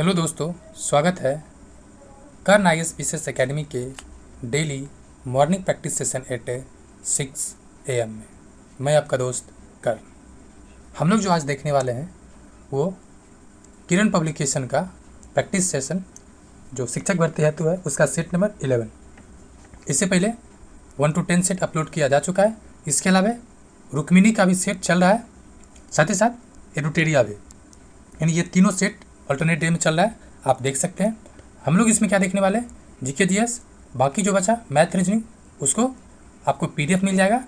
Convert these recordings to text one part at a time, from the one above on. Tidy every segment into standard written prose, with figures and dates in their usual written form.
Hello दोस्तों, स्वागत है कर्ण IAS PCS एकेडमी के daily morning practice session at 6 AM में। मैं आपका दोस्त कर्ण। हम लोग जो आज देखने वाले हैं वो किरण पब्लिकेशन का प्रैक्टिस सेशन जो शिक्षक भर्ती हेतु है उसका सेट नंबर 11। इससे पहले 1 to 10 सेट अपलोड किया जा चुका है। इसके अलावा रुक्मिणी का भी सेट चल रहा है, साथ ही साथ एडुटेरिया भी, यानी ये तीनों सेट अल्टरनेट डे में चल रहा है। आप देख सकते हैं। हम लोग इसमें क्या देखने वाले हैं, जीके जीएस, बाकी जो बचा मैथ रीजनिंग, उसको आपको PDF मिल जाएगा।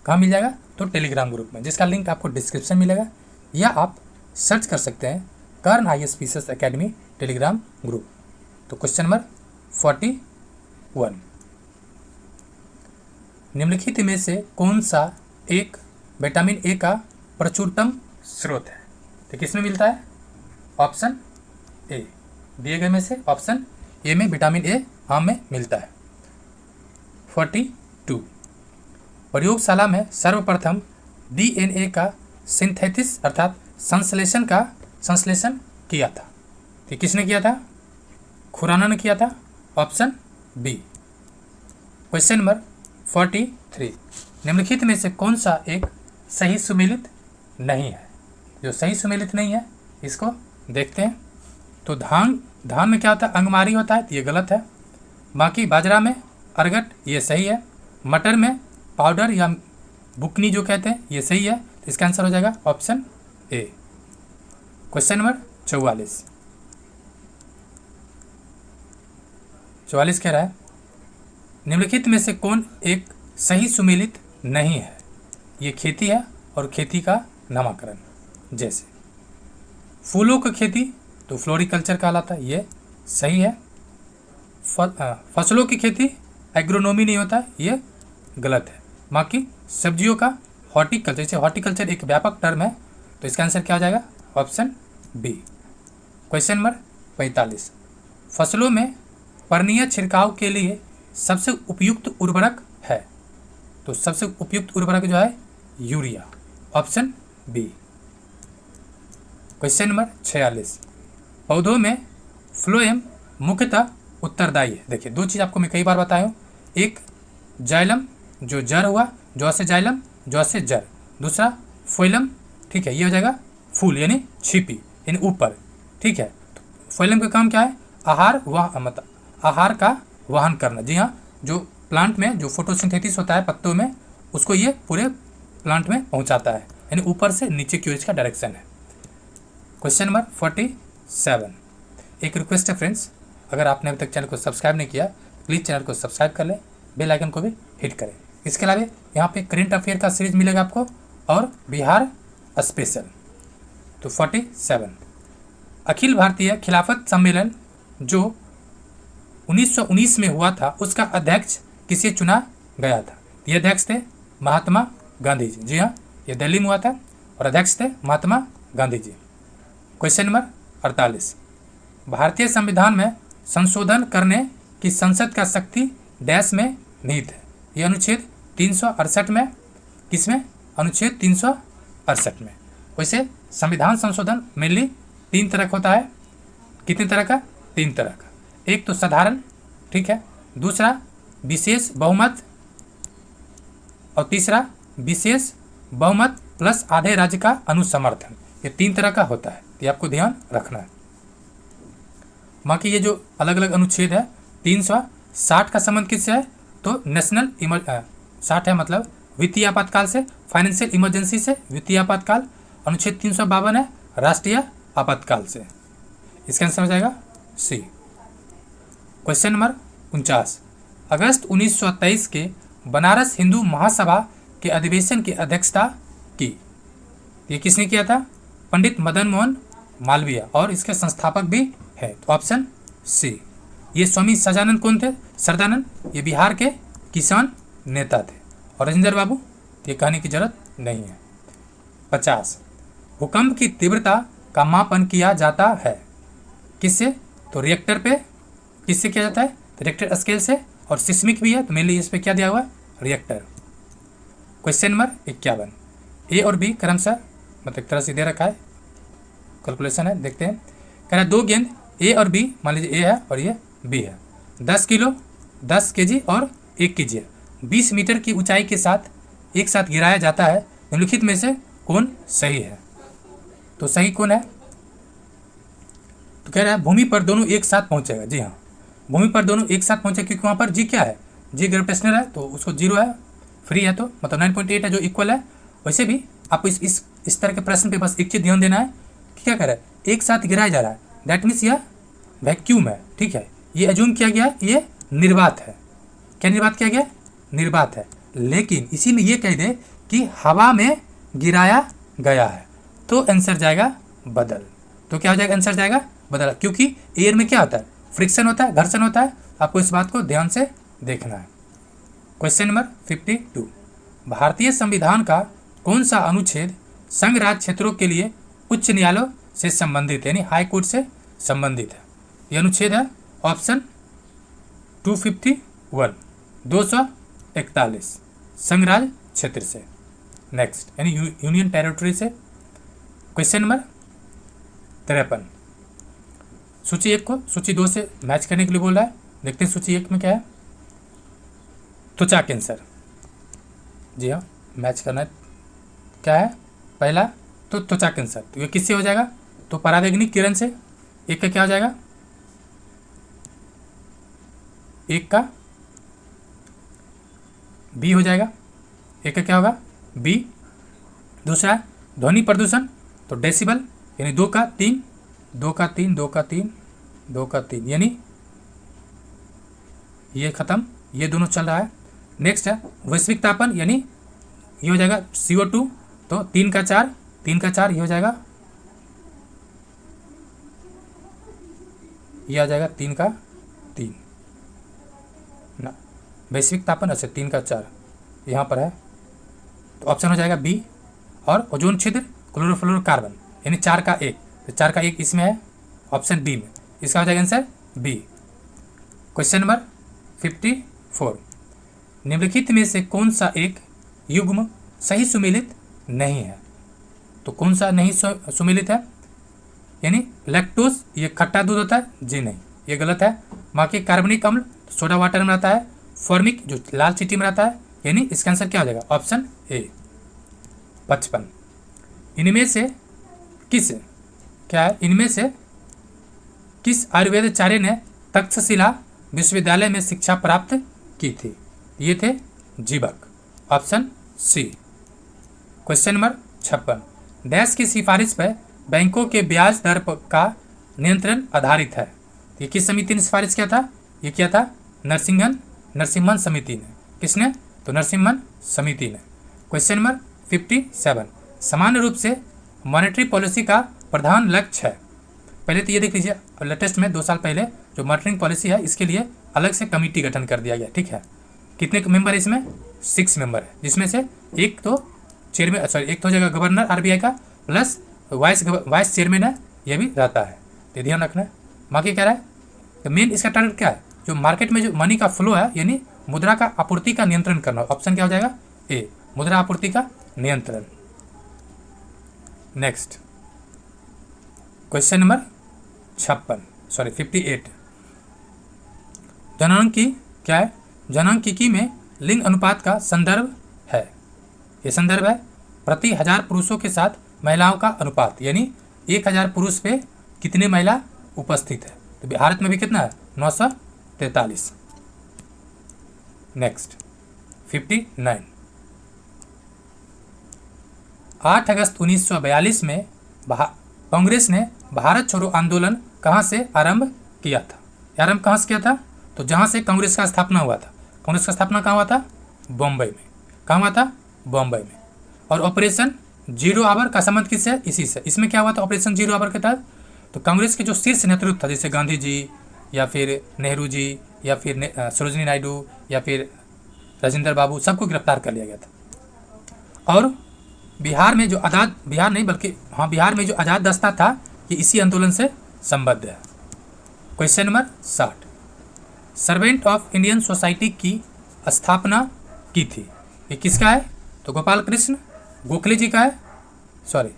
कहाँ मिल जाएगा? तो टेलीग्राम ग्रुप में, जिसका लिंक आपको डिस्क्रिप्शन मिलेगा, या आप सर्च कर सकते हैं कर्ण IAS PCS academy Telegram group. तो क्वेश्चन नंबर 41, निम्नलिखित में से कौन सा एक विटामिन ए का प्रचुरतम स्रोत है? तो किसमें मिलता है? ऑप्शन ए, दिए गए में से ऑप्शन ए में विटामिन ए आम में मिलता है। 42, प्रयोगशाला में सर्वप्रथम DNA का सिंथेसिस अर्थात संश्लेषण किया था। तो किसने किया था? खुराना ने किया था, ऑप्शन बी। क्वेश्चन नंबर 43, निम्नलिखित में से कौन सा एक सही सुमेलित नहीं है? जो सही सुमेलित नहीं है इसको देखते हैं। तो धान में क्या होता है? अंगमारी होता है, तो ये गलत है। बाकी बाजरा में अरगट, ये सही है। मटर में पाउडर या बुकनी जो कहते हैं, ये सही है। तो इसका आंसर हो जाएगा ऑप्शन ए। क्वेश्चन नंबर 44 कह रहा है, निम्नलिखित में से कौन एक सही सुमेलित नहीं है? ये खेती है और खेती का नामकरण, जैसे फूलों की खेती तो फ्लोरिकल्चर कहलाता है, ये सही है। फसलों की खेती एग्रोनॉमी नहीं होता है, ये गलत है। बाकी सब्जियों का हॉर्टिकल्चर, जैसे हॉर्टिकल्चर एक व्यापक टर्म है, तो इसका आंसर क्या हो जाएगा? Option B. क्वेश्चन नंबर 45, फसलों में पर्णीय छिड़काव के लिए सबसे उपयुक्त उर्वरक है? तो सबसे उपयुक्त उर्वरक जो है urea, option B. Question number 46, पौधों में फ्लोएम मुख्यतः उत्तरदायी है। देखिए, दो चीज़ आपको मैं कई बार बताया हूँ, एक जाइलम जो जड़ हुआ, जौ से जाइलम, जौ से जड़। दूसरा फोइलम, ठीक है, ये हो जाएगा फूल यानी छिपी यानी ऊपर, ठीक है। तो फोइलम का काम क्या है? आहार का वहन करना। जी हाँ, जो प्लांट में जो फोटोसिंथेसिस होता है पत्तों में, उसको ये पूरे प्लांट में पहुँचाता है, यानी ऊपर से नीचे की ओर इसका डायरेक्शन है। क्वेश्चन नंबर 47, एक रिक्वेस्ट है फ्रेंड्स, अगर आपने अभी तक चैनल को सब्सक्राइब नहीं किया, प्लीज़ चैनल को सब्सक्राइब कर लें, बेल आइकन को भी हिट करें। इसके अलावा यहाँ पे करेंट अफेयर का सीरीज मिलेगा आपको और बिहार स्पेशल। तो 47, अखिल भारतीय खिलाफत सम्मेलन जो 1919 में हुआ था, उसका अध्यक्ष किसे चुना गया था? ये अध्यक्ष थे महात्मा गांधी जी। जी हाँ, ये दिल्ली में हुआ था और अध्यक्ष थे महात्मा गांधी जी। क्वेश्चन नंबर 48, भारतीय संविधान में संशोधन करने की संसद का शक्ति डैश में निहित है? यह अनुच्छेद 368 में, किसमें? अनुच्छेद 368 में। वैसे संविधान संशोधन मेनली 3 तरह का होता है। कितने तरह का? 3 तरह का। एक तो साधारण, ठीक है, दूसरा विशेष बहुमत, और तीसरा विशेष बहुमत प्लस आधे राज्य का अनुसमर्थन। ये 3 तरह का होता है, ये आपको ध्यान रखना है। बाकी ये जो अलग अलग अनुच्छेद है, 360 का संबंध किससे है? तो नेशनल 60 है मतलब वित्तीय आपातकाल से, फाइनेंशियल इमरजेंसी से वित्तीय आपातकाल। अनुच्छेद 352 है राष्ट्रीय आपातकाल से। इसका आंसर हो जाएगा सी। क्वेश्चन नंबर 49, अगस्त 1923 के बनारस हिंदू महासभा के अधिवेशन की अध्यक्षता की? ये किसने किया था? पंडित मदन मोहन मालवीय, और इसके संस्थापक भी है। तो ऑप्शन सी। ये स्वामी सदानंद कौन थे? सरदानंद, ये बिहार के किसान नेता थे। और राजेंद्र बाबू, ये कहने की जरूरत नहीं है। 50, भूकंप की तीव्रता का मापन किया जाता है किससे? तो रिएक्टर पे। किससे किया जाता है? तो रिएक्टर स्केल से, और सिस्मिक भी है, तो मेनली इस पर क्या दिया हुआ है? रिएक्टर। क्वेश्चन नंबर 51, ए और बी क्रमशः मतलब एक तरह से दे रखा है, कैलकुलेशन है, देखते हैं। कह रहा है 2 गेंद ए और बी, मान लीजिए ए है और ये बी है, 10 किलो, 10 केजी और 1 केजी है, 20 मीटर की ऊंचाई के साथ एक साथ गिराया जाता है, निम्नलिखित में से कौन सही है? तो सही कौन है? तो कह रहा है भूमि पर दोनों एक साथ पहुंचेगा। जी हाँ, भूमि पर दोनों एक साथ पहुंचे, क्योंकि वहाँ पर जी क्या है? जी ग्रेविटेशनल है, तो उसको 0 है, फ्री है, तो मतलब 9.8 है जो इक्वल है। वैसे भी आपको इस तरह के प्रश्न पे बस एक चीज़ ध्यान देना है कि क्या कर रहा है, एक साथ गिराया जा रहा है, दैट मीन्स यह वैक्यूम है, ठीक है। ये एज्यूम किया गया ये निर्वात है। क्या निर्वात किया गया? निर्वात है। लेकिन इसी में ये कह दे कि हवा में गिराया गया है, तो आंसर जाएगा बदल। तो क्या हो जाएगा? आंसर जाएगा बदल, क्योंकि एयर में क्या होता है? फ्रिक्शन होता है, घर्षण होता है। आपको इस बात को ध्यान से देखना है। क्वेश्चन नंबर 52, भारतीय संविधान का कौन सा अनुच्छेद संघ राज्य क्षेत्रों के लिए उच्च न्यायालयों से संबंधित, यानी हाई कोर्ट से संबंधित है? यह अनुच्छेद है ऑप्शन 251, 241 संघ राज्य क्षेत्र से, नेक्स्ट यानी यूनियन टेरिटरी से। क्वेश्चन नंबर 53, सूची 1 को सूची 2 से मैच करने के लिए बोल रहा है। देखते हैं सूची 1 में क्या है। त्वचा कैंसर, जी हाँ, मैच करना है। क्या है? पहला तो त्वचा कैंसर, तो ये किससे हो जाएगा? तो पराबैंगनी किरण से। एक का क्या हो जाएगा? एक का बी हो जाएगा, एक का क्या होगा? बी। दूसरा ध्वनि प्रदूषण, तो डेसिबल, यानी 2 का 3, 2 का 3, 2 का 3, 2 का 3, यानी ये खत्म, ये दोनों चल रहा है। नेक्स्ट है वैश्विक तापन, यानी ये हो जाएगा CO2, तो 3 का 4, 3 का 4, ये हो जाएगा, ये आ जाएगा 3 का 3 ना, वैश्विक तापन। अच्छा 3 का 4 यहाँ पर है, तो ऑप्शन हो जाएगा बी। और ओजोन छिद्र, क्लोरोफ्लोरोकार्बन, यानी 4 का 1, तो 4 का 1 इसमें है, ऑप्शन बी में, इसका हो जाएगा आंसर बी। क्वेश्चन नंबर 54, निम्नलिखित में से कौन सा एक युग्म सही सुमेलित नहीं है? तो कौन सा नहीं सुमेलित है? यानी लैक्टोज, ये खट्टा दूध होता है, जी नहीं, ये गलत है। बाकी कार्बनिक अम्ल, सोडा वाटर में रहता है। फॉर्मिक, जो लाल चींटी में रहता है, यानी इसका आंसर क्या हो जाएगा? Option A 55। इनमें से किस, क्या है, इनमें से किस आयुर्वेदाचार्य ने तक्षशिला विश्वविद्यालय में शिक्षा प्राप्त की थी? ये थे Jivak, option C. Question number 56, dash की सिफारिश पर बैंकों के ब्याज दर का नियंत्रण आधारित है? ये किस समिति ने सिफारिश किया था? ये किया था नरसिम्हन समिति ने। किसने? तो नरसिम्हन समिति ने। क्वेश्चन नंबर 57, सामान्य रूप से मॉनेटरी पॉलिसी का प्रधान लक्ष्य है? पहले तो ये देख लीजिए, लेटेस्ट में 2 साल पहले जो मॉनेटरिंग पॉलिसी है, इसके लिए अलग से कमेटी गठन कर दिया गया, ठीक है। कितने मेंबर इसमें? 6 मेंबर है, जिसमें से एक तो चेयरमैन, सॉरी, एक तो हो जाएगा गवर्नर RBI का, प्लस वाइस चेयरमैन है, ये भी रहता है, तो ध्यान रखना है। बाकी कह रहा है तो मेन इसका टारगेट क्या है? जो मार्केट में जो मनी का फ्लो है, यानी मुद्रा का आपूर्ति का नियंत्रण करना। ऑप्शन क्या हो जाएगा? ए, मुद्रा आपूर्ति का नियंत्रण। नेक्स्ट क्वेश्चन नंबर 58, जननांकी क्या है? जननांकिकी में लिंग अनुपात का संदर्भ है। ये संदर्भ है प्रति 1000 पुरुषों के साथ महिलाओं का अनुपात, यानी 1000 पुरुष पे कितने महिला उपस्थित है। तो भारत में भी कितना है? 943। नेक्स्ट 59, 8 अगस्त 1942 में कांग्रेस ने भारत छोड़ो आंदोलन कहाँ से आरंभ किया था? आरंभ कहाँ से किया था? तो जहाँ से कांग्रेस का स्थापना हुआ था। कांग्रेस का स्थापना कहाँ हुआ था? बॉम्बे में। कहाँ हुआ था? बॉम्बे में। और ऑपरेशन जीरो आवर का संबंध किससे? इसी से। इसमें क्या हुआ था ऑपरेशन जीरो आवर के तहत? तो कांग्रेस के जो शीर्ष नेतृत्व था, जैसे गांधी जी या फिर नेहरू जी या फिर सरोजिनी नायडू या फिर राजेंद्र बाबू, सबको गिरफ्तार कर लिया गया था। और बिहार में जो आज़ाद, बिहार नहीं बल्कि हाँ, बिहार में जो आज़ाद दस्ता था, ये इसी आंदोलन से संबद्ध है। Question number 60, servant of Indian society की स्थापना की थी। ये किसका है? तो गोपाल कृष्ण गोखले जी का है। सॉरी,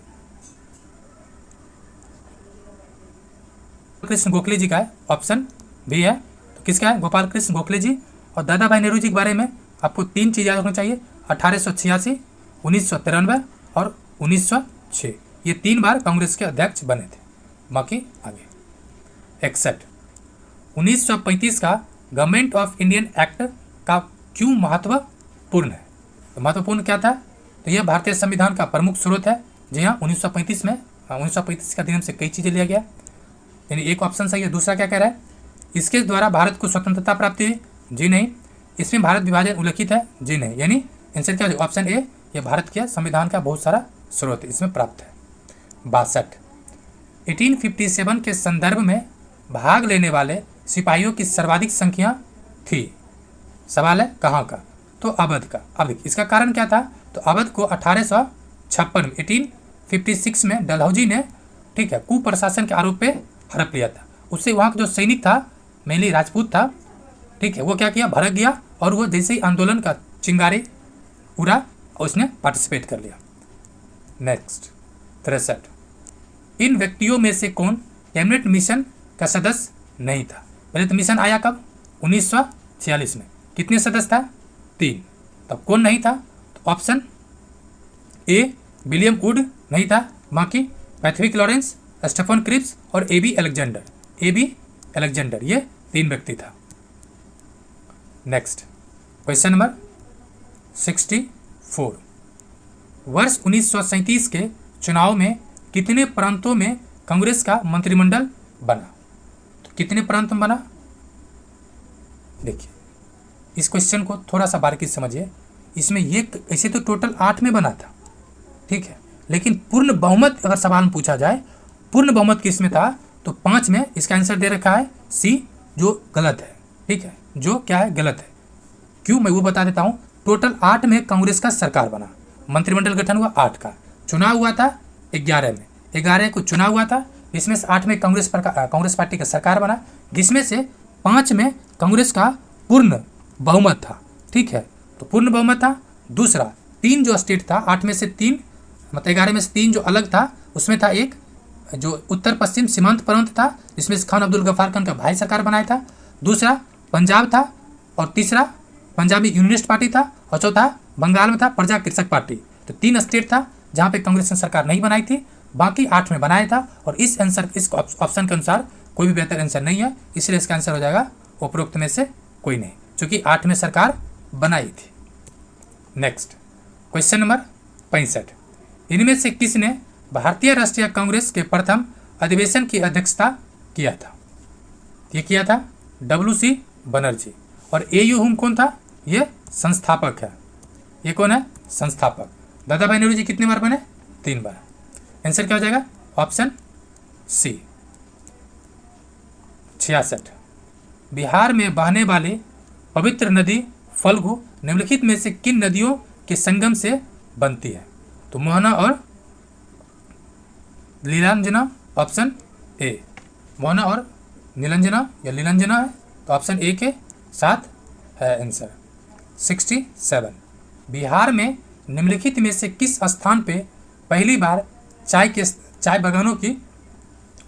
कृष्ण गोखले जी का है, ऑप्शन बी है। तो किसका है? गोपाल कृष्ण गोखले जी। और दादा भाई नेहरू जी के बारे में आपको 3 चीज़ याद रखना चाहिए, 1886, 1993 और 1906। ये 3 बार कांग्रेस के अध्यक्ष बने थे। बाकी आगे 61 1935 का गवर्नमेंट ऑफ इंडियन एक्ट का क्यों महत्वपूर्ण है? तो महत्वपूर्ण क्या था? तो यह भारतीय संविधान का प्रमुख स्रोत है। जी हाँ, 1935 में 1935 का अधिनियम से कई चीज़ें लिया गया, यानी एक ऑप्शन सही है। दूसरा क्या कह रहा है? इसके द्वारा भारत को स्वतंत्रता प्राप्ति हुई? जी नहीं। इसमें भारत विभाजन उल्लिखित है? जी नहीं। यानी आंसर क्या? ऑप्शन ए, यह भारत के संविधान का बहुत सारा स्रोत इसमें प्राप्त है। 62 1857 के संदर्भ में भाग लेने वाले सिपाहियों की सर्वाधिक संख्या थी। सवाल है कहाँ का? तो अवध का। अवध, इसका कारण क्या था? तो अवध को 1856 1856 में डलहौजी ने, ठीक है, कुप्रशासन के आरोप पे हड़प लिया था। उससे वहाँ का जो सैनिक था, मेनली राजपूत था, ठीक है, वो क्या किया? भड़क गया और वो जैसे ही आंदोलन का चिंगारी उड़ा और उसने पार्टिसिपेट कर लिया। नेक्स्ट 63 इन व्यक्तियों में से कौन कैबिनेट मिशन का सदस्य नहीं था? पहले तो मिशन आया कब? 1946 में। कितने सदस्य था? 3। तब कौन नहीं था? तो ऑप्शन ए विलियम वुड नहीं था, बाकी पैथविक लॉरेंस, स्टेफन क्रिप्स और ए बी अलेक्जेंडर, ये 3 व्यक्ति था। नेक्स्ट क्वेश्चन नंबर 64 वर्ष 1937 के चुनाव में कितने प्रांतों में कांग्रेस का मंत्रिमंडल बना? तो कितने प्रांत में बना? देखिए, इस क्वेश्चन को थोड़ा सा बारीकी समझिए। इसमें ये ऐसे तो टोटल 8 में बना था, ठीक है, लेकिन पूर्ण बहुमत अगर सवाल में पूछा जाए, पूर्ण बहुमत किस में था? तो 5 में। इसका आंसर दे रखा है सी, जो गलत है, ठीक है, जो क्या है? गलत है। क्यों? मैं वो बता देता हूँ। टोटल 8 में कांग्रेस का सरकार बना, मंत्रिमंडल गठन हुआ 8 का, चुनाव हुआ था 11 में, 11 को चुनाव हुआ था, जिसमें से 8 में कांग्रेस पार्टी का सरकार बना, जिसमें से 5 में कांग्रेस का पूर्ण बहुमत था, ठीक है, तो पूर्ण बहुमत था। दूसरा 3 जो स्टेट था, 8 में से 3, मतलब 11 में से 3 जो अलग था, उसमें था एक जो उत्तर पश्चिम सीमांत प्रांत था, जिसमें से खान अब्दुल गफ्फार खान का भाई सरकार बनाया था। दूसरा पंजाब था, और तीसरा पंजाबी यूनियनिस्ट पार्टी था, और चौथा बंगाल में था प्रजा कृषक पार्टी। तो 3 स्टेट था जहाँ पे कांग्रेस ने सरकार नहीं बनाई थी, बाकी 8 में बनाया था। और इस ऑप्शन के अनुसार कोई भी बेहतर आंसर नहीं है, इसलिए इसका आंसर हो जाएगा उपरोक्त में से कोई नहीं, क्योंकि 8 में सरकार बनाई थी। नेक्स्ट क्वेश्चन नंबर 65 इनमें से किसने भारतीय राष्ट्रीय कांग्रेस के प्रथम अधिवेशन की अध्यक्षता किया था? ये किया था WC बनर्जी। और AU हुम कौन था? ये संस्थापक है। ये कौन है? संस्थापक। दादा भाई नेहरू जी कितने बार बने? 3 बार। आंसर क्या हो जाएगा? Option C. 66 बिहार में बहने वाली पवित्र नदी फल्गु निम्नलिखित में से किन नदियों के संगम से बनती है? तो मोहना और लीलांजना, ऑप्शन ए। मोहना और नीलंजना या लीलांजना है, तो ऑप्शन ए के साथ है आंसर। 67 बिहार में निम्नलिखित में से किस स्थान पे पहली बार चाय बागानों की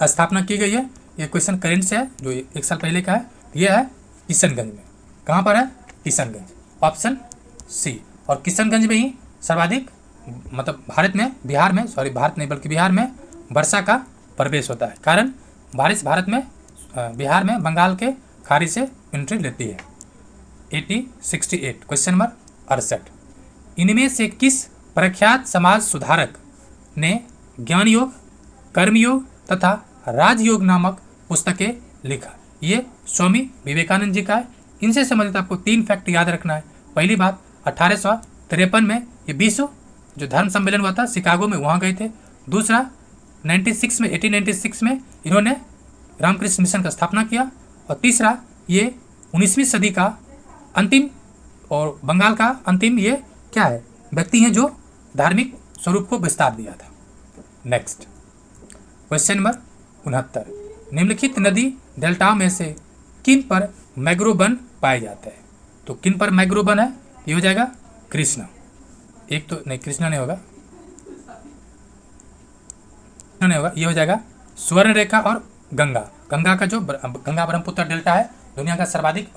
स्थापना की गई है? ये क्वेश्चन करेंट से है, जो 1 साल पहले का है। ये है किशनगंज में। कहाँ पर है? Kishanganj, option C. और किशनगंज में ही सर्वाधिक, मतलब भारत नहीं बल्कि बिहार में वर्षा का प्रवेश होता है। कारण बारिश भारत में बिहार में बंगाल के खाड़ी से एंट्री लेती है। 68 क्वेश्चन नंबर 68 इनमें से किस प्रख्यात समाज सुधारक ने ज्ञान योग, कर्मयोग तथा राजयोग नामक पुस्तकें लिखा? ये स्वामी विवेकानंद जी का है। इनसे संबंधित आपको 3 फैक्ट याद रखना है। पहली बात, 1853 में ये विश्व जो धर्म सम्मेलन हुआ था शिकागो में, वहाँ गए थे। दूसरा 1896 में इन्होंने रामकृष्ण मिशन का स्थापना किया। और तीसरा ये 19वीं सदी का अंतिम और बंगाल का अंतिम ये क्या है व्यक्ति हैं जो धार्मिक स्वरूप को विस्तार दिया था। नेक्स्ट क्वेश्चन नंबर 69 निम्नलिखित नदी डेल्टाओं में से किन पर मैंग्रोव वन पाए जाते हैं? तो किन पर मैंग्रोव वन है? ये हो जाएगा कृष्णा। एक तो नहीं, कृष्णा नहीं होगा, ये हो जाएगा स्वर्ण रेखा और गंगा, गंगा का जो गंगा ब्रह्मपुत्र डेल्टा है दुनिया का सर्वाधिक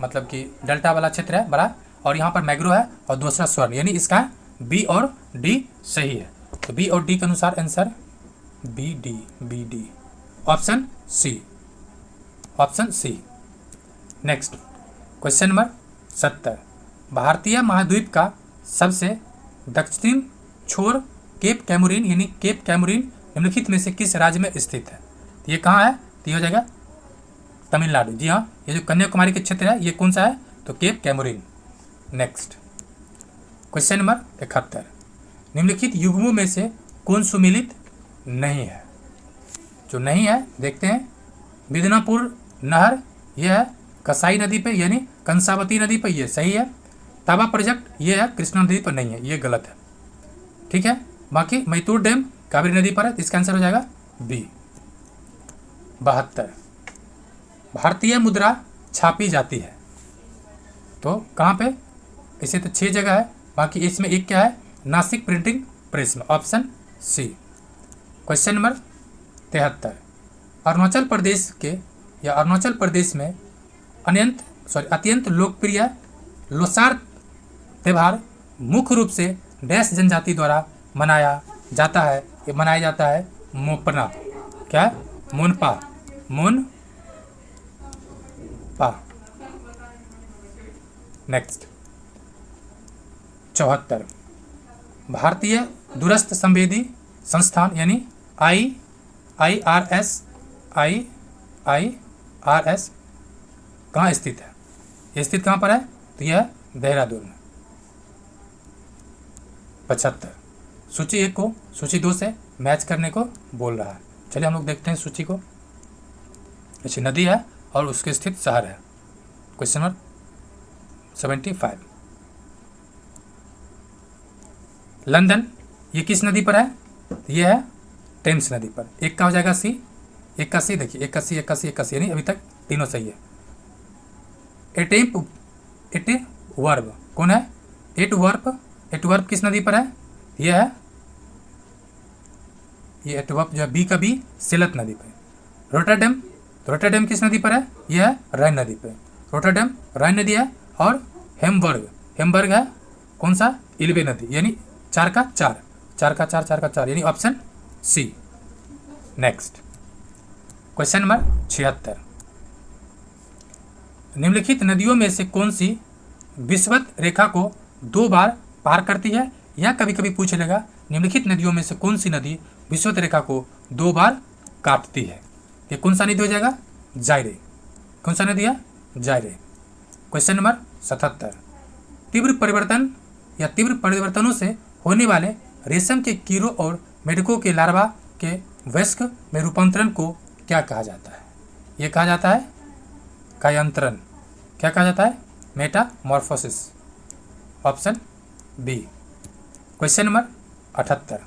मतलब कि डेल्टा वाला क्षेत्र है बड़ा, और यहाँ पर मैग्रो है और दूसरा स्वर्ण, यानी इसका बी और डी सही है। तो बी और डी के अनुसार answer B D option C, option C. Next question number 70, भारतीय महाद्वीप का सबसे दक्षिण छोर केप कैमूरिन यानी केप कैमूरिन निम्नलिखित में से किस राज्य में स्थित है? तो ये कहाँ है? तो ये हो जाएगा तमिलनाडु। जी हाँ, ये जो कन्याकुमारी के क्षेत्र है ये कौन सा है? तो केप कैमूरिन। नेक्स्ट क्वेश्चन नंबर 71, निम्नलिखित युग्मों में से कौन सुमेलित नहीं है? जो नहीं है देखते हैं, मिदनापुर नहर यह है कसाई नदी पे यानी कंसावती नदी पर, ये सही है। ताबा प्रोजेक्ट ये है कृष्णा नदी पर नहीं है, ये गलत है। ठीक है, बाकी मैतूर डैम कावेरी नदी पर है, तो इसका आंसर हो जाएगा बी। 72, भारतीय मुद्रा छापी जाती है तो कहाँ पे? इसे तो 6 जगह है, बाकी इसमें एक क्या है? नासिक प्रिंटिंग प्रेस में, option C. Question number 73, Arunachal Pradesh के या अरुणाचल प्रदेश में अत्यंत लोकप्रिय लोसार त्यौहार मुख्य रूप से डैश जनजाति द्वारा मनाया जाता है। ये मनाया जाता है मोपना, क्या है? मोनपा, मोनपा। नेक्स्ट 74, भारतीय दूरस्थ संवेदी संस्थान यानी IRS कहाँ स्थित है? ये स्थित कहाँ पर है? तो यह देहरादून में। 75, सूची 1 को सूची 2 से मैच करने को बोल रहा है। चलिए हम लोग देखते हैं सूची को। अच्छी नदी है और उसके स्थित शहर है। क्वेश्चन नंबर 75, लंदन ये किस नदी पर है? तो ये है टेम्स नदी पर। एक का हो जाएगा सी, एक का सी, देखिए 81 यानी अभी तक तीनों सही है। एट वर्ब कौन है? एट वर्ब किस नदी पर है? ये है ये एट वर्ब जो है बी का बी सिलत नदी पर। रोटरडैम किस नदी पर है? यह है राइन नदी पर। रोटरडैम राइन नदी है। और हेमबर्ग है कौन सा? इल्बे नदी, यानी 4 का 4 यानी option C. Next question number 76, निम्नलिखित नदियों में से कौन सी विषुवत रेखा को 2 बार पार करती है? या कभी कभी पूछ लेगा निम्नलिखित नदियों में से कौन सी नदी विषुवत रेखा को 2 बार काटती है? ये कौन सा नदी हो जाएगा? जायरे। कौन सा नदी है? जायरे। क्वेश्चन नंबर 77, तीव्र परिवर्तनों से होने वाले रेशम के कीड़ों और मेढकों के लार्वा के वयस्क में रूपांतरण को क्या कहा जाता है? ये कहा जाता है कायांतरण। क्या कहा जाता है? Metamorphosis, option B. Question number 78,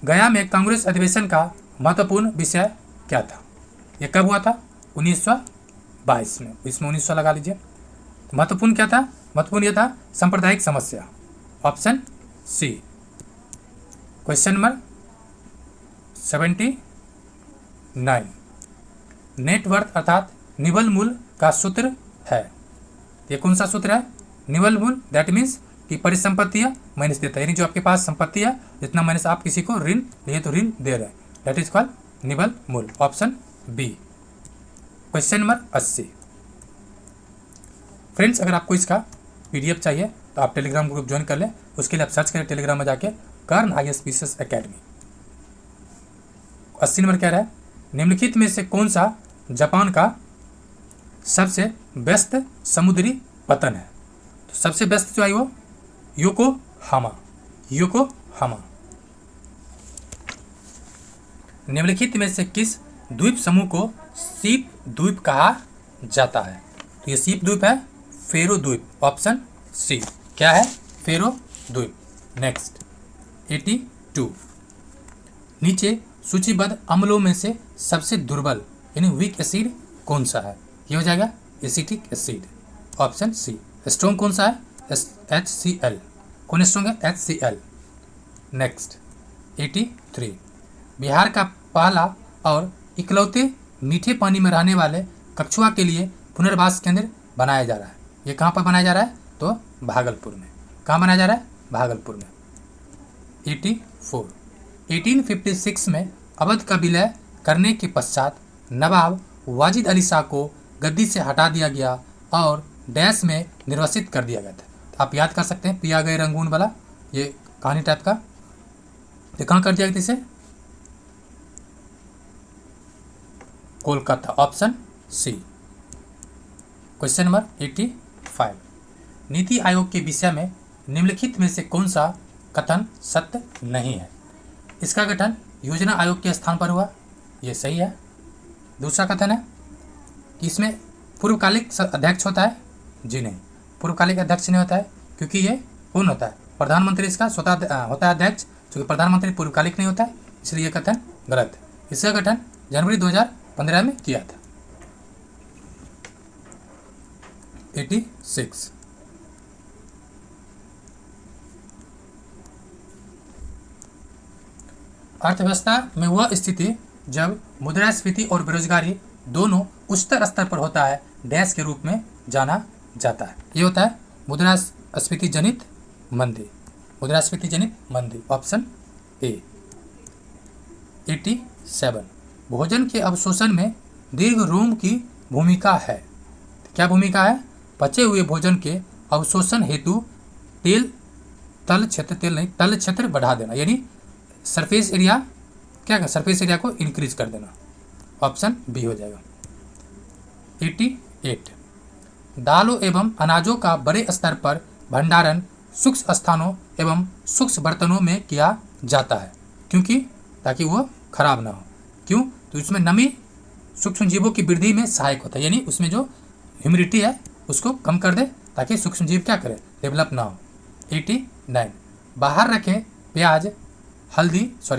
Gaya में कांग्रेस अधिवेशन का महत्वपूर्ण विषय क्या था? ये कब हुआ था? 1922 में। इसमें 1900 लगा लीजिए। महत्वपूर्ण क्या था? महत्वपूर्ण यह था सांप्रदायिक समस्या, option C. Question number 79, net worth निवल मूल का सूत्र है। ये कौन सा सूत्र है? निवल मूल दैट मीन्स कि परिसंपत्ति माइनस देता है, यानी जो आपके पास संपत्ति है जितना माइनस आप किसी को ऋण लिए तो ऋण दे रहे हैं, दैट इज कॉल्ड निवल मूल, option B. Question number 80, friends अगर आपको इसका PDF चाहिए तो आप टेलीग्राम ग्रुप ज्वाइन कर लें। उसके लिए आप सर्च करें टेलीग्राम में जाके कर्ण ISPCS अकेडमी। 80 नंबर कह रहा है, निम्नलिखित में से कौन सा जापान का सबसे व्यस्त समुद्री पतन है? तो सबसे व्यस्त जो है वो योकोहामा। निम्नलिखित में से किस द्वीप समूह को सीप द्वीप कहा जाता है? तो ये सीप द्वीप है फेरो द्वीप, ऑप्शन सी। क्या है? फेरो द्वीप। नेक्स्ट 82, नीचे सूचीबद्ध अम्लों में से सबसे दुर्बल यानी वीक एसिड कौन सा है? ये हो जाएगा acetic acid, option C. Strong कौन सा है? HCl। कौन स्ट्रॉन्ग है? HCl। नेक्स्ट 83, बिहार का पहला और इकलौते मीठे पानी में रहने वाले कछुआ के लिए पुनर्वास केंद्र बनाया जा रहा है। ये कहाँ पर बनाया जा रहा है? तो भागलपुर में। कहाँ बनाया जा रहा है? भागलपुर में। 84 1856 में अवध का विलय करने के पश्चात नवाब वाजिद अली शाह को गद्दी से हटा दिया गया और डैश में निर्वासित कर दिया गया था। तो आप याद कर सकते हैं पिया गए रंगून वाला ये कहानी टाइप का। तो कहाँ कर दिया गया इसे? Kolkata, option C. Question number 85 NITI आयोग के विषय में निम्नलिखित में से कौन सा कथन सत्य नहीं है? इसका गठन योजना आयोग के स्थान पर हुआ, ये सही है। दूसरा कथन है कि इसमें पूर्वकालिक अध्यक्ष होता है, जी नहीं, पूर्वकालिक अध्यक्ष नहीं होता है क्योंकि ये कौन होता है? प्रधानमंत्री इसका स्वतः होता है अध्यक्ष, क्योंकि प्रधानमंत्री पूर्वकालिक नहीं होता है, इसलिए यह कथन गलत है। इसका गठन जनवरी 2015 में किया था। 86 अर्थव्यवस्था में वह स्थिति जब मुद्रास्फीति और बेरोजगारी दोनों उच्चतर स्तर पर होता है डैश के रूप में जाना जाता है। ये होता है मुद्रास्फीति जनित मंदी, मुद्रास्फीति जनित मंदी, ऑप्शन ए। 87 भोजन के अवशोषण में दीर्घ रोम की भूमिका है। क्या भूमिका है? पचे हुए भोजन के अवशोषण हेतु तल क्षेत्र बढ़ा देना, यानी सरफेस एरिया, क्या सरफेस एरिया को इंक्रीज कर देना, ऑप्शन बी हो जाएगा। 88 दालों एवं अनाजों का बड़े स्तर पर भंडारण सूक्ष्म स्थानों एवं सूक्ष्म बर्तनों में किया जाता है, क्योंकि ताकि वो खराब ना हो। क्यों? तो इसमें नमी सूक्ष्म जीवों की वृद्धि में सहायक होता है, यानी उसमें जो ह्यूमिडिटी है उसको कम कर दे ताकि सूक्ष्म जीव क्या करे, डेवलप ना हो। 89 बाहर रखे प्याज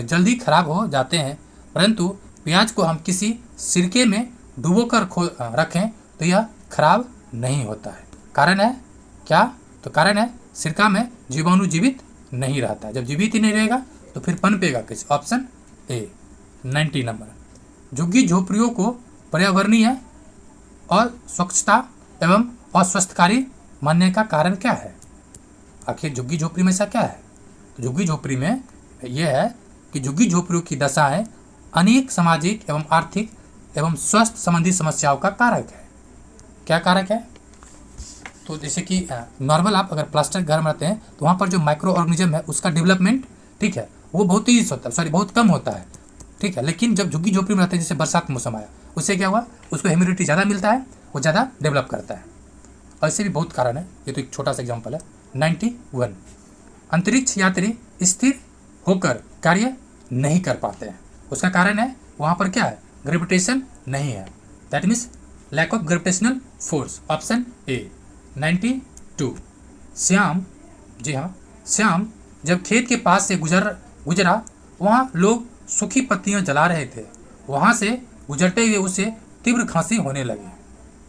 जल्दी खराब हो जाते हैं, परंतु प्याज को हम किसी सिरके में डुबोकर रखें तो यह खराब नहीं होता है। कारण है क्या? तो कारण है सिरका में जीवाणु जीवित नहीं रहता है। जब जीवित ही नहीं रहेगा तो फिर पनपेगा कैसे? Option A. 90 नंबर झुग्गी झोपड़ियों को पर्यावरणीय और स्वच्छता एवं अस्वस्थकारी मानने का कारण क्या है? आखिर झुग्गी झोपड़ी में ऐसा क्या है? तो झुग्गी झोपड़ी में यह है कि झुग्गी झोपड़ियों की दशाएं अनेक सामाजिक एवं आर्थिक एवं स्वास्थ्य संबंधी समस्याओं का कारक है। क्या कारक है? तो जैसे कि नॉर्मल आप अगर प्लास्टर घर में रहते हैं तो वहाँ पर जो माइक्रो ऑर्गेनिज्म है उसका डेवलपमेंट, ठीक है, वो बहुत तेज होता है, बहुत कम होता है, ठीक है। लेकिन जब झुग्गी झोपड़ी में रहते हैं, जैसे बरसात का मौसम आया, उससे क्या हुआ, उसको ह्यूमिडिटी ज़्यादा मिलता है, वो ज़्यादा डेवलप करता है। और ऐसे भी बहुत कारण है, ये तो एक छोटा सा एग्जाम्पल है। 91 अंतरिक्ष यात्री स्थिर होकर कार्य नहीं कर पाते हैं, उसका कारण है वहाँ पर क्या है, ग्रेविटेशन नहीं है, that means lack of gravitational force, option A. 92 Shyam, जी हाँ, श्याम जब खेत के पास से गुजरा वहाँ लोग सूखी पत्तियाँ जला रहे थे, वहाँ से गुजरते हुए उसे तीव्र खांसी होने लगी।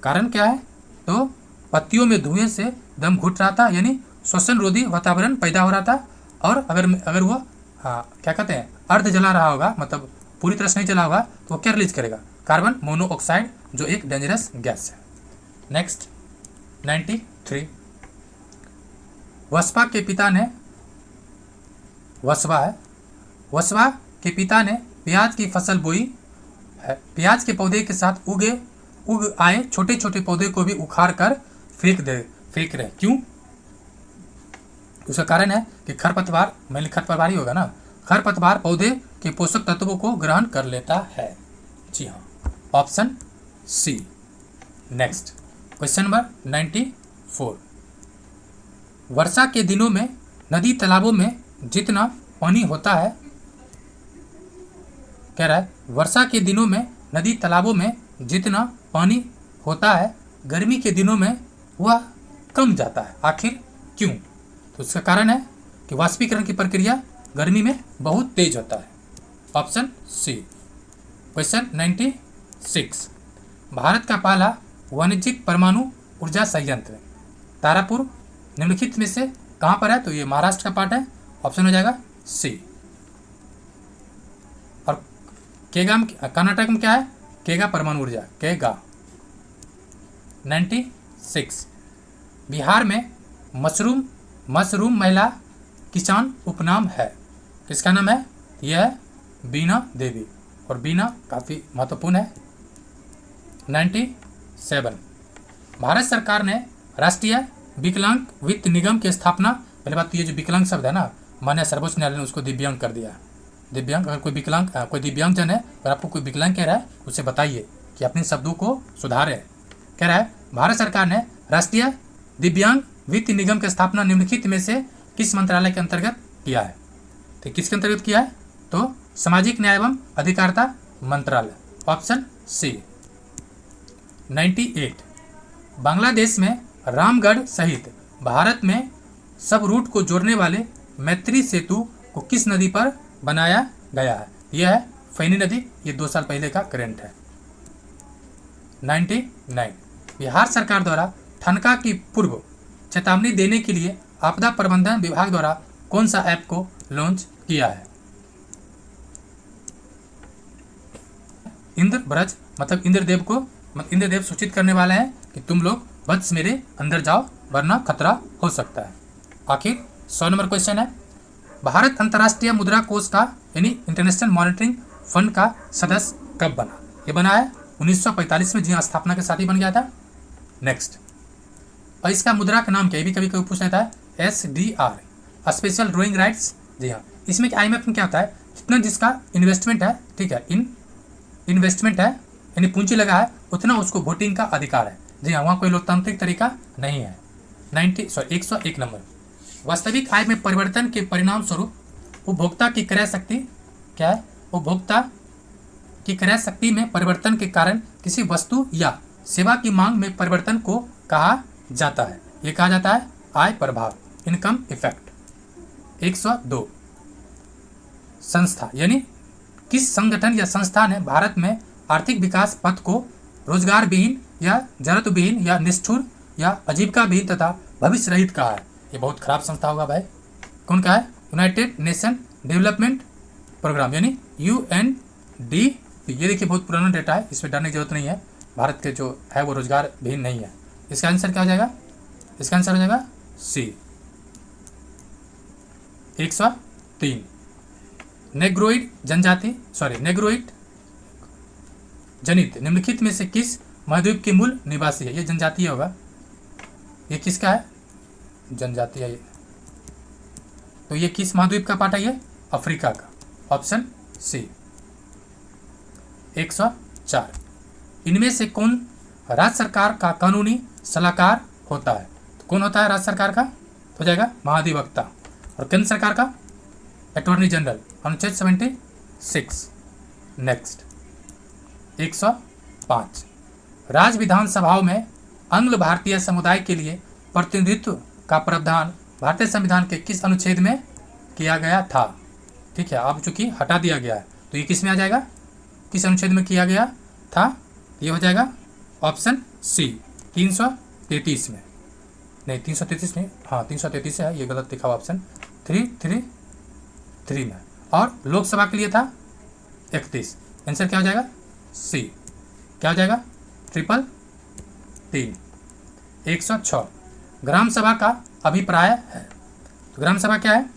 कारण क्या है? तो पत्तियों में धुएं से दम घुट रहा था, यानी श्वसन रोधी वातावरण पैदा हो रहा था। और अगर वो क्या कहते हैं, अर्ध जला रहा होगा, मतलब पूरी तरह से नहीं जला होगा, तो वो क्या रिलीज करेगा, कार्बन मोनोऑक्साइड, जो एक डेंजरस गैस है। नेक्स्ट 93 वसवा के पिता ने प्याज की फसल बोई है। प्याज के पौधे के साथ उग आए छोटे छोटे पौधे को भी उखाड़ कर फेंक रहे। क्यों? उसका कारण है कि खरपतवार ही होगा ना, खरपतवार पौधे के पोषक तत्वों को ग्रहण कर लेता है। जी हाँ, option C. Next question number 94 वर्षा के दिनों में नदी तालाबों में जितना पानी होता है, कह रहा है वर्षा के दिनों में नदी तालाबों में जितना पानी होता है, गर्मी के दिनों में वह कम जाता है। आखिर क्यों? तो उसका कारण है कि वाष्पीकरण की प्रक्रिया गर्मी में बहुत तेज होता है, ऑप्शन सी। क्वेश्चन 96 भारत का पहला वाणिज्यिक परमाणु ऊर्जा संयंत्र तारापुर निम्नलिखित में से कहाँ पर है? तो ये महाराष्ट्र का पार्ट है, ऑप्शन हो जाएगा सी। और केगा में, कर्नाटक में क्या है, केगा परमाणु ऊर्जा, केगा। 96, बिहार में मशरूम महिला किसान उपनाम है, किसका नाम है, यह है बीना देवी, और बीना काफ़ी महत्वपूर्ण है। 97, भारत सरकार ने राष्ट्रीय विकलांग वित्त निगम की स्थापना, पहले बात तो ये जो विकलांग शब्द है ना, माननीय सर्वोच्च न्यायालय ने उसको दिव्यांग कर दिया। दिव्यांग, अगर कोई दिव्यांगजन है और आपको कोई विकलांग कह रहा है, उसे बताइए कि अपने शब्दों को सुधारें। कह रहा है भारत सरकार ने राष्ट्रीय दिव्यांग वित्त निगम की स्थापना निम्नलिखित में से किस मंत्रालय के अंतर्गत किया है, तो किसके अंतर्गत किया है, तो सामाजिक न्याय एवं अधिकारिता मंत्रालय, ऑप्शन सी। 98, बांग्लादेश में रामगढ़ सहित भारत में सब रूट को जोड़ने वाले मैत्री सेतु को किस नदी पर बनाया गया है, यह है फैनी नदी, ये 2 साल पहले का करंट है। 99, बिहार सरकार द्वारा ठनका की पूर्व चेतावनी देने के लिए आपदा प्रबंधन विभाग द्वारा कौन सा ऐप को लॉन्च किया है, इंद्रब्रज, मतलब इंद्रदेव सूचित करने वाले हैं कि तुम लोग बस मेरे अंदर जाओ वरना खतरा हो सकता है। आखिर 100 नंबर क्वेश्चन है, भारत अंतर्राष्ट्रीय मुद्रा कोष का यानी इंटरनेशनल मॉनिटरिंग फंड का सदस्य कब बना, ये बना है 1945 में, जी हाँ, स्थापना के साथ ही बन गया था। नेक्स्ट, और इसका मुद्रा का नाम क्या, ये भी कभी कभी पूछ लेता है, SDR, स्पेशल ड्राइंग राइट्स। जी हाँ, इसमें IMF में क्या होता है, जितना जिसका इन्वेस्टमेंट है, ठीक है, इन्वेस्टमेंट है यानी पूंजी लगा है, उतना उसको वोटिंग का अधिकार है। जी हाँ, वहाँ कोई लोकतांत्रिक तरीका नहीं है। 101 नंबर, वास्तविक आय में परिवर्तन के परिणाम स्वरूप उपभोक्ता की क्रय शक्ति क्या है, उपभोक्ता की क्रय शक्ति में परिवर्तन के कारण किसी वस्तु या सेवा की मांग में परिवर्तन को कहा जाता है, ये कहा जाता है आय प्रभाव, इनकम इफेक्ट। 102, संस्था यानी किस संगठन या संस्था ने भारत में आर्थिक विकास पथ को रोजगार विहीन या जरूरत विहीन या निष्ठुर या आजीविका विहीन तथा भविष्य रहित कहा है, ये बहुत खराब संस्था होगा भाई, कौन कहा है, यूनाइटेड नेशन डेवलपमेंट प्रोग्राम यानी UNDP। ये देखिए बहुत पुराना डेटा है, इसमें डरने की जरूरत नहीं है, भारत के जो है वो रोजगार विहीन नहीं है। इसका आंसर क्या हो जाएगा, इसका आंसर हो जाएगा सी। 103, नेग्रोइड जनित निम्नलिखित में से किस महाद्वीप के मूल निवासी है, ये जनजातीय होगा, ये किसका है, जनजातीय है, तो ये किस महाद्वीप का पार्ट है, ये अफ्रीका का, ऑप्शन सी। 104, इनमें से कौन राज्य सरकार का कानूनी सलाहकार होता है, तो कौन होता है राज्य सरकार का, हो जाएगा महाधिवक्ता, और केंद्र सरकार का अटॉर्नी जनरल, अनुच्छेद 76। नेक्स्ट 105, राज्य विधानसभाओं में आंग्ल भारतीय समुदाय के लिए प्रतिनिधित्व का प्रावधान भारतीय संविधान के किस अनुच्छेद में किया गया था, ठीक है, अब चूंकि हटा दिया गया है तो ये किस में आ जाएगा, किस अनुच्छेद में किया गया था, ये हो जाएगा ऑप्शन सी 333 में, नहीं 333 नहीं, हाँ 333 है, ये गलत लिखा हुआ, ऑप्शन 333 में, और लोकसभा के लिए था 31, आंसर क्या हो जाएगा सी, क्या हो जाएगा 333। 106, ग्राम सभा का अभिप्राय है, तो ग्राम सभा क्या है,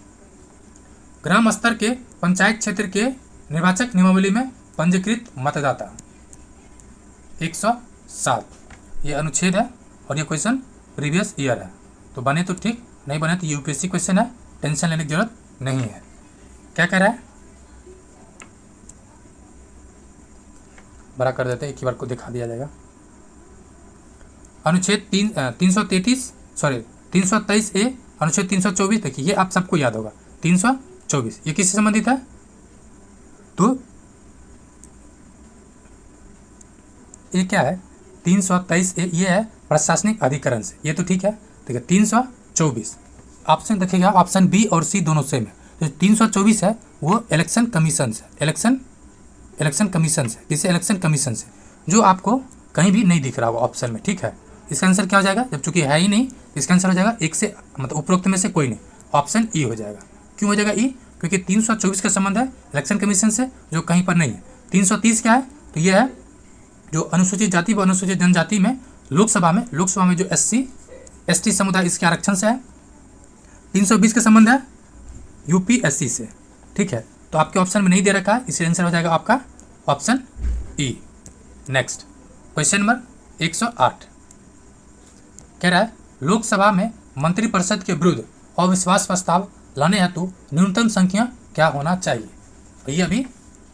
ग्राम स्तर के पंचायत क्षेत्र के निर्वाचक नियमावली में पंजीकृत मतदाता। 107, ये अनुच्छेद है और ये क्वेश्चन प्रीवियस ईयर है, तो बने तो ठीक, नहीं बने तो UPSC क्वेश्चन है, टेंशन लेने की जरूरत नहीं है। क्या कह रहा है, बड़ा कर देते हैं, एक ही बार को दिखा दिया जाएगा। अनुच्छेद 323A, अनुच्छेद 324, देखिए ये आप सबको याद होगा, 324 ये किससे संबंधित है, तो ये क्या है 323A, ये है प्रशासनिक अधिकरण से, ये तो ठीक है, ठीक है। 324 ऑप्शन देखिएगा, ऑप्शन बी और सी दोनों सेम है, जो 324 है वो इलेक्शन कमीशन से, इलेक्शन कमीशन से, जिसे इलेक्शन कमीशन से, जो आपको कहीं भी नहीं दिख रहा होगा ऑप्शन में, ठीक है। इसका आंसर क्या हो जाएगा, जब चूंकि है ही नहीं, इसका आंसर हो जाएगा एक से, मतलब उपरोक्त में से कोई नहीं, ऑप्शन ई हो जाएगा। क्यों हो जाएगा ई, क्योंकि 324 का संबंध है इलेक्शन कमीशन से, जो कहीं पर नहीं है। 330 क्या है, तो ये है जो अनुसूचित जाति व अनुसूचित जनजाति में लोकसभा में जो SC/ST समुदाय इसके आरक्षण से है। 320 का संबंध है UPSC से, ठीक है। तो आपके ऑप्शन में नहीं दे रखा है, इसलिए आंसर हो जाएगा आपका option E. Next question number 108 कह रहा है लोकसभा में मंत्रिपरिषद के विरुद्ध अविश्वास प्रस्ताव लाने हेतु न्यूनतम संख्या क्या होना चाहिए। तो ये अभी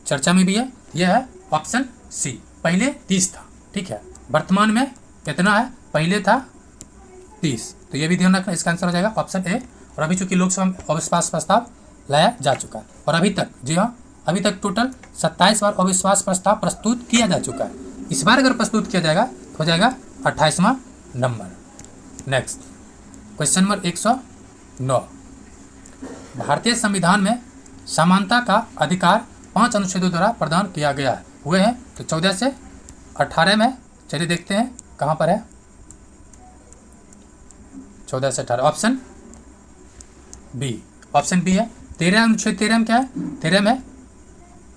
चर्चा में भी है, यह है ऑप्शन सी। पहले 30 था, ठीक है, वर्तमान में कितना है, पहले था 30, तो ये भी ध्यान रखना, इसका आंसर हो जाएगा ऑप्शन ए। और अभी चूंकि लोकसभा में अविश्वास प्रस्ताव लाया जा चुका है और अभी तक, जी हाँ, अभी तक टोटल 27 बार अविश्वास प्रस्ताव प्रस्तुत किया जा चुका है। इस बार अगर प्रस्तुत किया जाएगा तो हो जाएगा 28वां नंबर। नेक्स्ट क्वेश्चन नंबर 109 भारतीय संविधान में समानता का अधिकार 5 अनुच्छेदों द्वारा प्रदान किया गया है, हुए हैं तो 14 से 18 में, चलिए देखते हैं कहाँ पर है, 14 से 18 ऑप्शन बी, ऑप्शन बी है। 13 अनुच्छेद 13 में क्या है, 13 में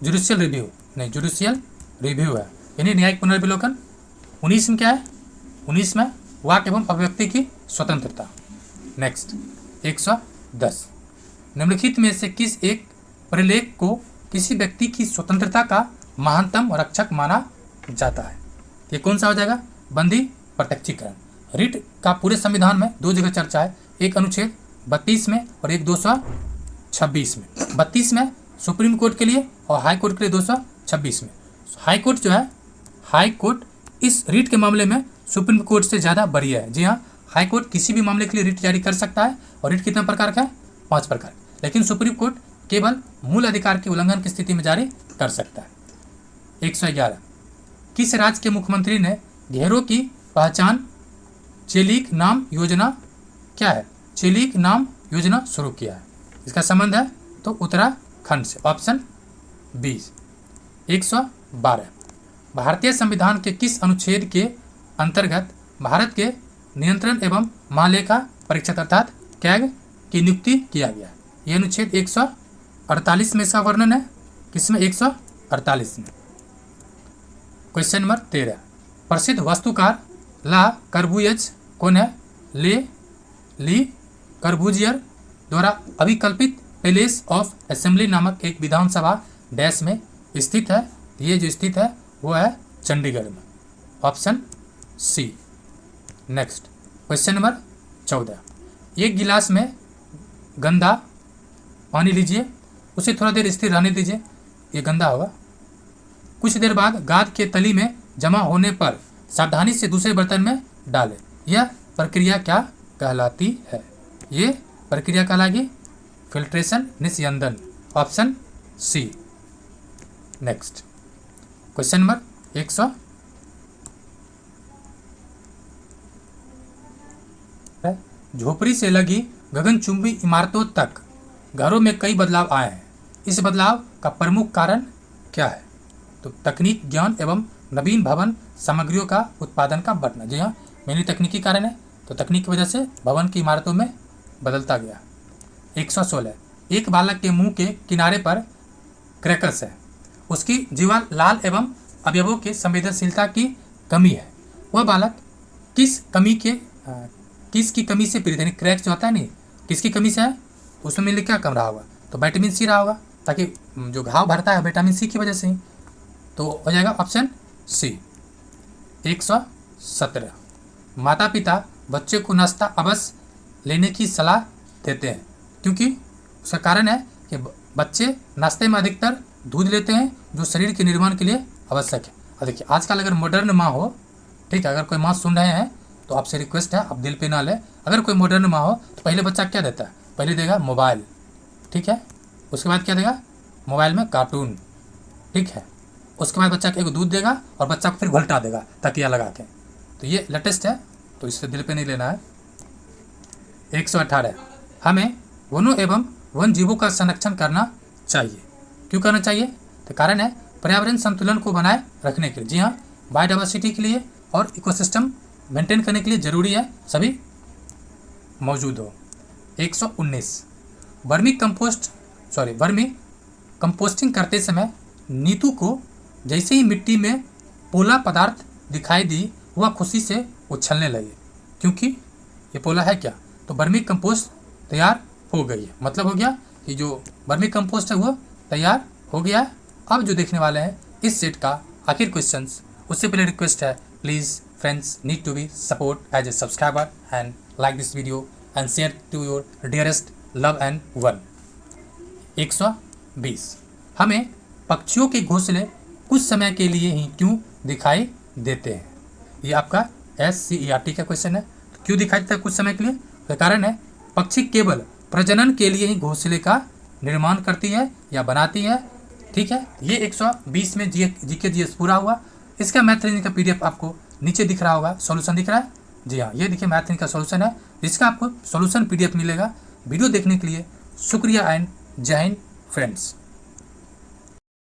जुडिशियल रिव्यू है, यानी न्यायिक पुनर्विलोकन। 19 में क्या है, 19 में वाक एवं अभिव्यक्ति की स्वतंत्रता। नेक्स्ट 110 निम्नलिखित में से किस एक परिलेख को किसी व्यक्ति की स्वतंत्रता का महानतम रक्षक माना जाता है। ये कौन सा हो जाएगा, बंदी प्रत्यक्षीकरण। रिट का पूरे संविधान में 2 जगह चर्चा है, एक अनुच्छेद 32 में और एक 226 में। 32 में सुप्रीम कोर्ट के लिए और हाई कोर्ट के लिए 226 में। हाई कोर्ट जो है, हाई कोर्ट इस रिट के मामले में सुप्रीम कोर्ट से ज़्यादा बड़ी है। जी हाँ, हाई कोर्ट किसी भी मामले के लिए रिट जारी कर सकता है और रिट कितने प्रकार का है, 5 प्रकार, लेकिन सुप्रीम कोर्ट केवल मूल अधिकार के उल्लंघन की स्थिति में जारी कर सकता है। 111 किस राज्य के मुख्यमंत्री ने घेरों की पहचान चेलीक नाम योजना क्या है, चेलीक नाम योजना शुरू किया है। इसका संबंध है तो उत्तराखंड से, ऑप्शन 20। 112 भारतीय संविधान के किस अनुच्छेद के अंतर्गत भारत के नियंत्रण एवं महालेखा परीक्षक अर्थात कैग की नियुक्ति किया गया है। यह अनुच्छेद 148 में इसका वर्णन है, किसमें, 148 में। क्वेश्चन नंबर 13 प्रसिद्ध वास्तुकार ला कर्बुएज कौन है, ली कर्बुजियर द्वारा अभिकल्पित पैलेस ऑफ असेंबली नामक एक विधानसभा डैश में स्थित है। ये जो स्थित है वो है चंडीगढ़ में, option C. Next question number 14 एक गिलास में गंदा पानी लीजिए, उसे थोड़ा देर स्थिर रहने दीजिए, ये गंदा होगा। कुछ देर बाद गाद के तली में जमा होने पर सावधानी से दूसरे बर्तन में डालें। यह प्रक्रिया क्या कहलाती है, ये प्रक्रिया कहलाएगी फिल्ट्रेशन निस्यंदन, option C. Next question number 100 झोपड़ी से लगी गगनचुंबी इमारतों तक घरों में कई बदलाव आए हैं। इस बदलाव का प्रमुख कारण क्या है, तो तकनीक, ज्ञान एवं नवीन भवन सामग्रियों का उत्पादन का बढ़ना। जी हाँ, मेनली तकनीकी कारण है, तो तकनीक की वजह से भवन की इमारतों में बदलता गया। 116 एक बालक के मुंह के किनारे पर क्रैकर्स है, उसकी जीवा लाल एवं अवयवों के संवेदनशीलता की कमी है। वह बालक किसकी कमी से पीड़ित है, क्रैक जो होता है नहीं, किसकी कमी से है, उसमें मिलकर क्या कम रहा होगा, तो विटामिन सी रहा होगा, ताकि जो घाव भरता है विटामिन सी की वजह से ही, तो हो जाएगा ऑप्शन सी। 117 माता पिता बच्चे को नाश्ता अवश्य लेने की सलाह देते हैं, क्योंकि उसका कारण है कि बच्चे नाश्ते में अधिकतर दूध लेते हैं जो शरीर के निर्माण के लिए आवश्यक है। और देखिए आजकल अगर मॉडर्न माँ हो, ठीक है, अगर कोई माँ सुन रहे हैं तो आपसे रिक्वेस्ट है आप दिल पे ना ले, अगर कोई मॉडर्न माँ हो तो पहले बच्चा क्या देता है, पहले देगा मोबाइल, ठीक है, उसके बाद क्या देगा, मोबाइल में कार्टून, ठीक है, उसके बाद बच्चा एक दूध देगा और बच्चा को फिर घुलटा देगा तकिया लगा के। तो ये लेटेस्ट है, तो इससे दिल पे नहीं लेना है। 118 हमें वनों एवं वन जीवों का संरक्षण करना चाहिए। क्यों करना चाहिए, तो कारण है पर्यावरण संतुलन को बनाए रखने के लिए। जी हाँ, बायोडाइवर्सिटी के लिए और इकोसिस्टम मेंटेन करने के लिए जरूरी है सभी मौजूद हो। 119 वर्मी कंपोस्टिंग करते समय नीतू को जैसे ही मिट्टी में पोला पदार्थ दिखाई दी वह खुशी से उछलने लगे, क्योंकि ये पोला है क्या, तो वर्मी कंपोस्ट तैयार हो गई है। मतलब हो गया कि जो वर्मी कंपोस्ट है वो तैयार हो गया है। अब जो देखने वाले हैं इस सेट का आखिर क्वेश्चंस, उससे पहले रिक्वेस्ट है, please friends need to be support as a subscriber and like this video and share to your dearest love and one. 120 हमें पक्षियों के घोंसले कुछ समय के लिए ही क्यों दिखाई देते हैं। ये आपका SCERT का क्वेश्चन है। क्यों दिखाई देता है कुछ समय के लिए, तो कारण है पक्षी केवल प्रजनन के लिए ही घोंसले का निर्माण करती है या बनाती है। ठीक है, ये 120 में जीके जीएस पूरा हुआ। इसका मैथ रीजनिंग का PDF आपको नीचे दिख रहा होगा, सॉल्यूशन दिख रहा है। जी हाँ, ये देखिए मैथ रीजनिंग का सॉल्यूशन है, जिसका आपको सॉल्यूशन PDF मिलेगा। वीडियो देखने के लिए शुक्रिया एंड जय हिंद फ्रेंड्स।